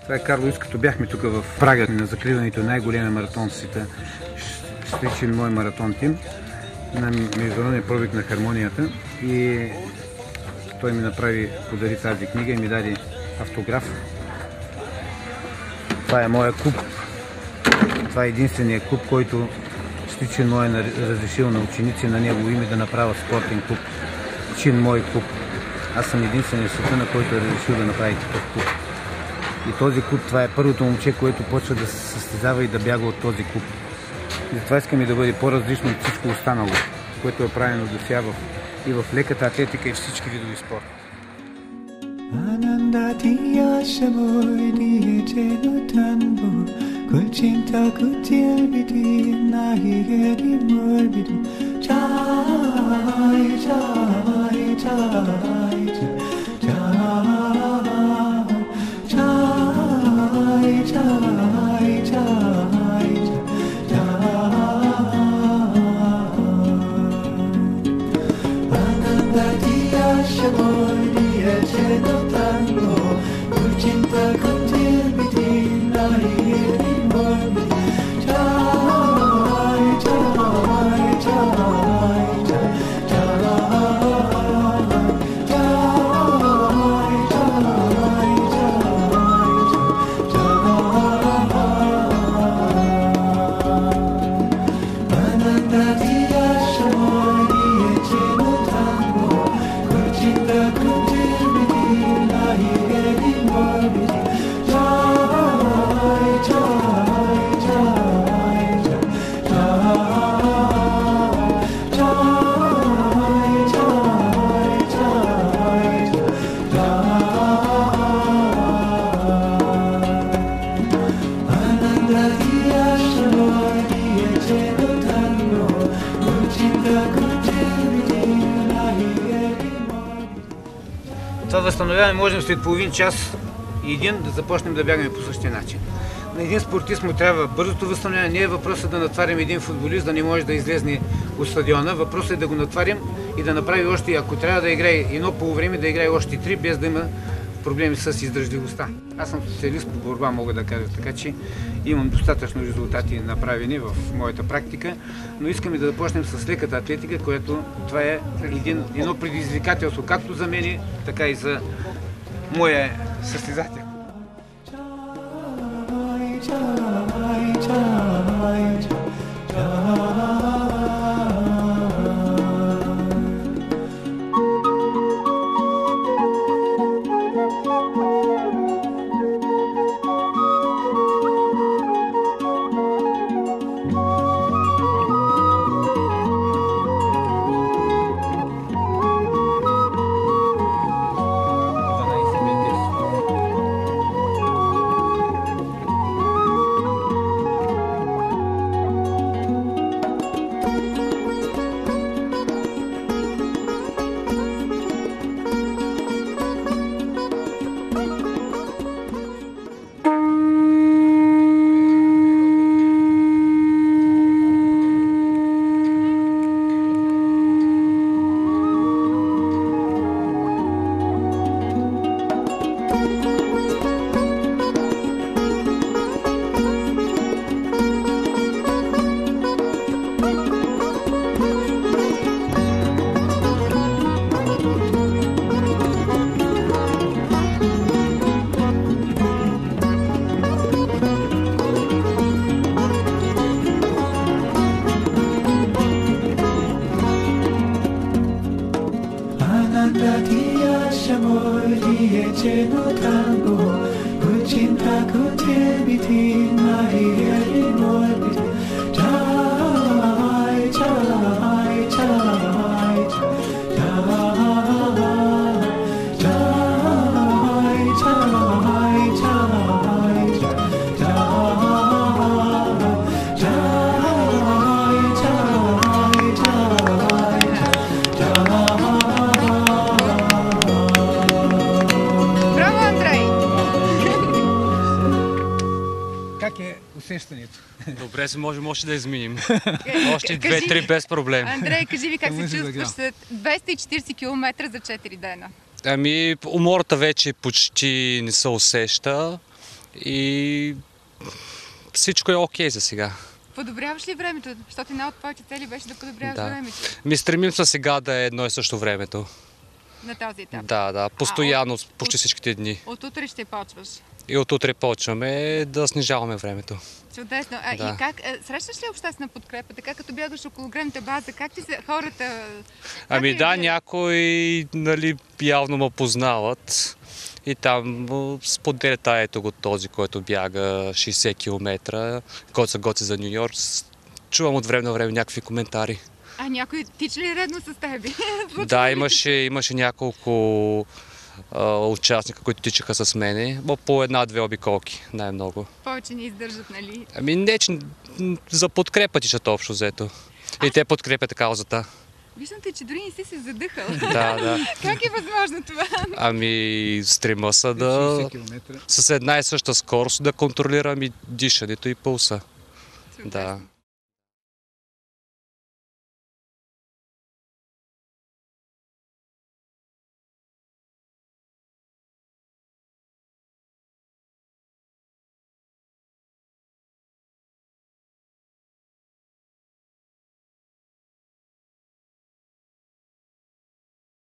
Това е Карловец, като бяхме тук в Прага на закриването на най-големия маратон в света, стричен мой маратон тим, на международния пробег на хармонията, и той ми подари тази книга и ми даде автограф. Това е моя куп. Това е единствения куп, който стричен мой е разрешил на ученици на негово име да направят спортен куп. Чин мой куп. Аз съм единственият в света, на който е разрешил да направи такъв куп. И този куп, това е първото момче, което почва да се състезава и да бяга от този куп. И затова искаме да бъде по-различно от всичко останало, което е правено до сега и в леката атлетика и всички видови спорт. Това възстановяване можем след половин час и един да започнем да бягаме по същия начин. На един спортист му трябва бързото възстановяване. Не е въпросът да натварим един футболист да не може да излезне от стадиона. Въпросът е да го натварим и да направи още, ако трябва да играе едно полувреме, да играе още 3, без да има проблеми с издържливостта. Аз съм специалист по борба, мога да кажа, така че имам достатъчно резултати направени в моята практика, но искаме да започнем с леката атлетика, което това е едно предизвикателство, както за мен, така и за моя състезател. Усещането. Добре, се можем още да изминим. Още 2-3 без проблем. Андрей, кажи ви как се чувстваш след 240 км за 4 дена? Ами, умората вече почти не се усеща И всичко е окей за сега. Подобряваш ли времето? Защото една от твоите цели беше да подобряваш времето Стремим се сега да е едно и също времето. на този етап. Да, постоянно, почти всичките дни. От утре ще почваш. И от утре почваме да снижаваме времето. Чудесно. И как срещаш ли обществена подкрепа? Така като бягаш около гръмната база, как ти се хората... Някои явно ме познават и там споделят, ето го този, който бяга 60 км, който се готви за Ню Йорк. Чувам от време на време някакви коментари. Някой тича ли редно с теб? Да, имаше няколко участника, които тичаха с мене, по една-две обиколки, най-много. Повече не издържат, нали? Не, че за подкрепа тичат общо взето. И те подкрепят каузата. Виждам те, че дори не си се задъхал. Да. Как е възможно това? Стрима се с една и съща скорост да контролирам и дишането и пулса. Да.